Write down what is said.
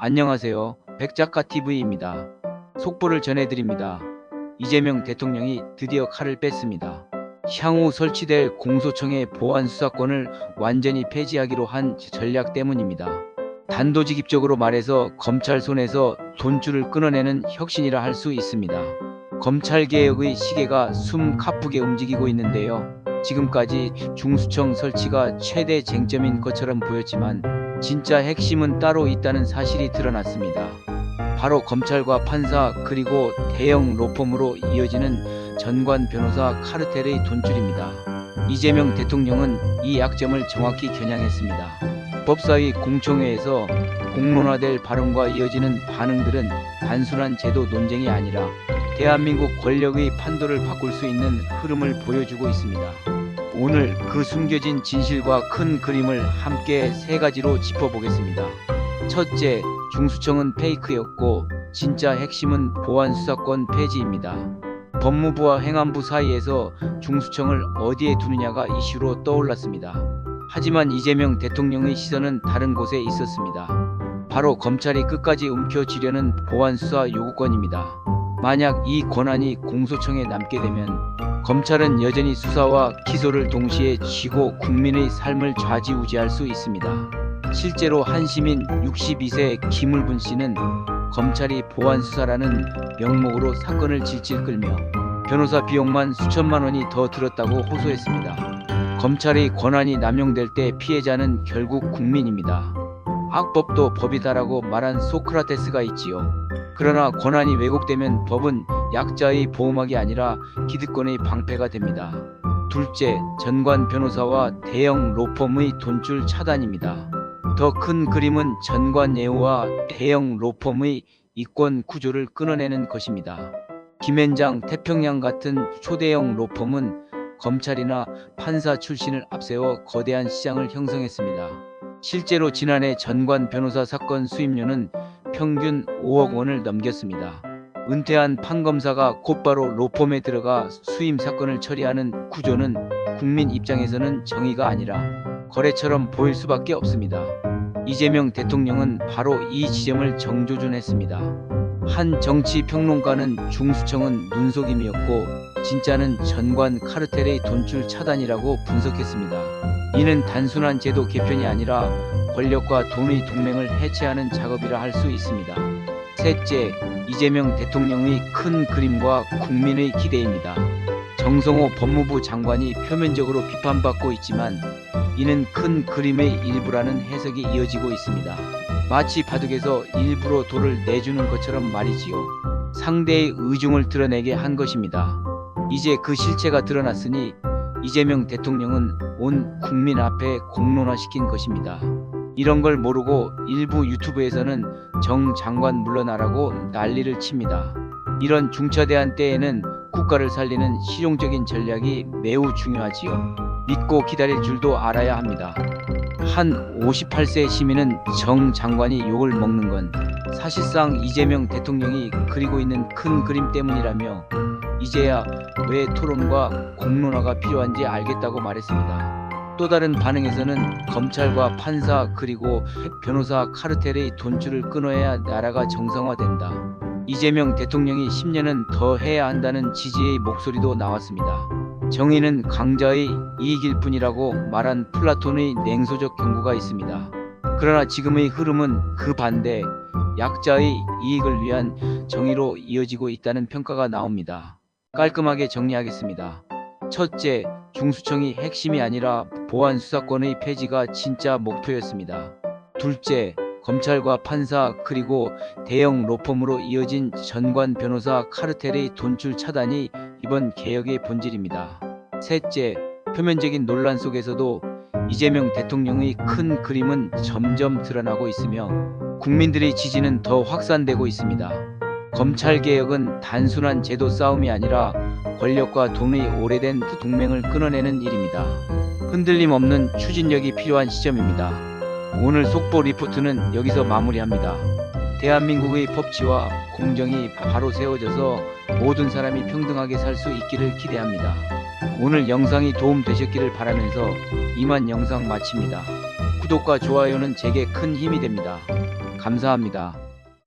안녕하세요. 백작가TV입니다. 속보를 전해드립니다. 이재명 대통령이 드디어 칼을 뺐습니다. 향후 설치될 공소청의 보안 수사권을 완전히 폐지하기로 한 전략 때문입니다. 단도직입적으로 말해서 검찰 손에서 돈줄을 끊어내는 혁신이라 할 수 있습니다. 검찰개혁의 시계가 숨가쁘게 움직이고 있는데요. 지금까지 중수청 설치가 최대 쟁점인 것처럼 보였지만 진짜 핵심은 따로 있다는 사실이 드러났습니다. 바로 검찰과 판사 그리고 대형 로펌으로 이어지는 전관 변호사 카르텔의 돈줄입니다. 이재명 대통령은 이 약점을 정확히 겨냥했습니다. 법사위 공청회에서 공론화될 발언과 이어지는 반응들은 단순한 제도 논쟁이 아니라 대한민국 권력의 판도를 바꿀 수 있는 흐름을 보여주고 있습니다. 오늘 그 숨겨진 진실과 큰 그림을 함께 세 가지로 짚어보겠습니다. 첫째, 중수청은 페이크였고 진짜 핵심은 보안 수사권 폐지입니다. 법무부와 행안부 사이에서 중수청을 어디에 두느냐가 이슈로 떠올랐습니다. 하지만 이재명 대통령의 시선은 다른 곳에 있었습니다. 바로 검찰이 끝까지 움켜쥐려는 보안 수사 요구권입니다. 만약 이 권한이 공소청에 남게 되면 검찰은 여전히 수사와 기소를 동시에 쥐고 국민의 삶을 좌지우지할 수 있습니다. 실제로 한 시민 62세 김울분 씨는 검찰이 보안 수사라는 명목으로 사건을 질질 끌며 변호사 비용만 수천만 원이 더 들었다고 호소했습니다. 검찰의 권한이 남용될 때 피해자는 결국 국민입니다. 악법도 법이다라고 말한 소크라테스가 있지요. 그러나 권한이 왜곡되면 법은 약자의 보호막이 아니라 기득권의 방패가 됩니다. 둘째, 전관 변호사와 대형 로펌의 돈줄 차단입니다. 더 큰 그림은 전관 예우와 대형 로펌의 이권 구조를 끊어내는 것입니다. 김앤장, 태평양 같은 초대형 로펌은 검찰이나 판사 출신을 앞세워 거대한 시장을 형성했습니다. 실제로 지난해 전관 변호사 사건 수임료는 평균 5억 원을 넘겼습니다. 은퇴한 판검사가 곧바로 로펌에 들어가 수임 사건을 처리하는 구조는 국민 입장에서는 정의가 아니라 거래처럼 보일 수밖에 없습니다. 이재명 대통령은 바로 이 지점을 정조준했습니다. 한 정치 평론가는 중수청은 눈속임이었고 진짜는 전관 카르텔의 돈줄 차단이라고 분석했습니다. 이는 단순한 제도 개편이 아니라 권력과 돈의 동맹을 해체하는 작업이라 할 수 있습니다. 셋째, 이재명 대통령의 큰 그림과 국민의 기대입니다. 정성호 법무부 장관이 표면적으로 비판받고 있지만 이는 큰 그림의 일부라는 해석이 이어지고 있습니다. 마치 바둑에서 일부러 돌을 내주는 것처럼 말이지요. 상대의 의중을 드러내게 한 것입니다. 이제 그 실체가 드러났으니 이재명 대통령은 온 국민 앞에 공론화시킨 것입니다. 이런 걸 모르고 일부 유튜브에서는 정 장관 물러나라고 난리를 칩니다. 이런 중차대한 때에는 국가를 살리는 실용적인 전략이 매우 중요하지요. 믿고 기다릴 줄도 알아야 합니다. 한 58세 시민은 정 장관이 욕을 먹는 건 사실상 이재명 대통령이 그리고 있는 큰 그림 때문이라며 이제야 왜 토론과 공론화가 필요한지 알겠다고 말했습니다. 또 다른 반응에서는 검찰과 판사 그리고 변호사 카르텔의 돈줄을 끊어야 나라가 정상화된다. 이재명 대통령이 10년은 더 해야 한다는 지지의 목소리도 나왔습니다. 정의는 강자의 이익일 뿐이라고 말한 플라톤의 냉소적 경고가 있습니다. 그러나 지금의 흐름은 그 반대, 약자의 이익을 위한 정의로 이어지고 있다는 평가가 나옵니다. 깔끔하게 정리하겠습니다. 첫째, 중수청이 핵심이 아니라 보안 수사권의 폐지가 진짜 목표였습니다. 둘째, 검찰과 판사 그리고 대형 로펌으로 이어진 전관 변호사 카르텔의 돈줄 차단이 이번 개혁의 본질입니다. 셋째, 표면적인 논란 속에서도 이재명 대통령의 큰 그림은 점점 드러나고 있으며 국민들의 지지는 더 확산되고 있습니다. 검찰개혁은 단순한 제도 싸움이 아니라 권력과 돈의 오래된 동맹을 끊어내는 일입니다. 흔들림 없는 추진력이 필요한 시점입니다. 오늘 속보 리포트는 여기서 마무리합니다. 대한민국의 법치와 공정이 바로 세워져서 모든 사람이 평등하게 살 수 있기를 기대합니다. 오늘 영상이 도움되셨기를 바라면서 이만 영상 마칩니다. 구독과 좋아요는 제게 큰 힘이 됩니다. 감사합니다.